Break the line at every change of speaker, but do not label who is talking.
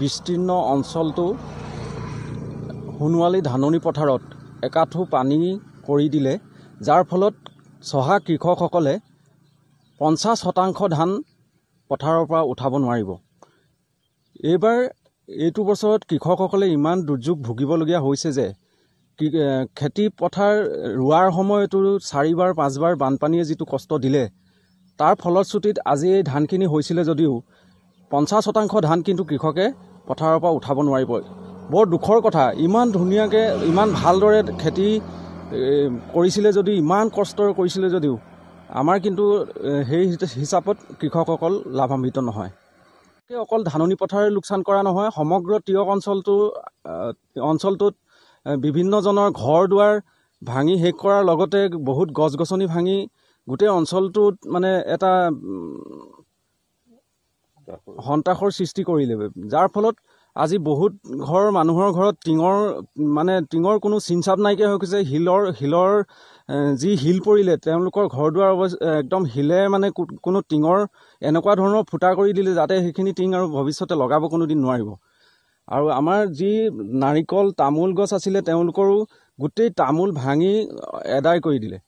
বিস্তীৰ্ণ অঞ্চলটো সোণোৱালী ধাননি পথাৰত একাঠু পানী কৰি দিলে, যাৰ ফলত চহা কৃষকসকলে 50% ধান পথাৰৰ পৰা উঠাব নোৱাৰিব। এইটো বছৰত কৃষকসকলে ইমান দুৰ্যোগ ভুগিবলগীয়া হৈছে যে খেতি পথাৰ ৰোৱাৰ সময়তো 4বাৰ 5বাৰ বানপানীয়ে যিটো কষ্ট দিলে, তাৰ ফলশ্ৰুতিত আজি এই ধানখিনি হৈছিলে যদিও 50% ধান কিন্তু কৃষকে পথাৰৰ পৰা উঠাব নোৱাৰিব। বৰ দুখৰ কথা। ইমান ধুনীয়াকৈ ইমান ভালদৰে খেতি কৰিছিলে যদিও, ইমান কষ্টৰে কৰিছিলে যদিও আমাৰ কিন্তু সেই হিচাপত কৃষকসকল লাভান্বিত নহয়। অকল ধাননি পথাৰে লোকচান কৰা নহয়, সমগ্ৰ তিয়ক অঞ্চলটোত বিভিন্নজনৰ ঘৰ দুৱাৰ ভাঙি শেষ কৰাৰ লগতে বহুত গছ গছনি ভাঙি গোটেই অঞ্চলটোত মানে এটা সন্ত্ৰাসৰ সৃষ্টি কৰিলে, যাৰ ফলত আজি বহুত মানুহৰ ঘৰত টিঙৰ কোনো চিনচাপ নাইকিয়া হৈ গৈছে। শিলৰ যি শিল পৰিলে তেওঁলোকৰ ঘৰ দুৱাৰ একদম শিলে কোনো টিঙৰ এনেকুৱা ধৰণৰ ফুটা কৰি দিলে যাতে সেইখিনি টিং আৰু ভৱিষ্যতে লগাব কোনোদিন নোৱাৰিব। আৰু আমাৰ যি নাৰিকল তামোল গছ আছিলে তেওঁলোকৰো গোটেই তামোল ভাঙি এদায় কৰি দিলে।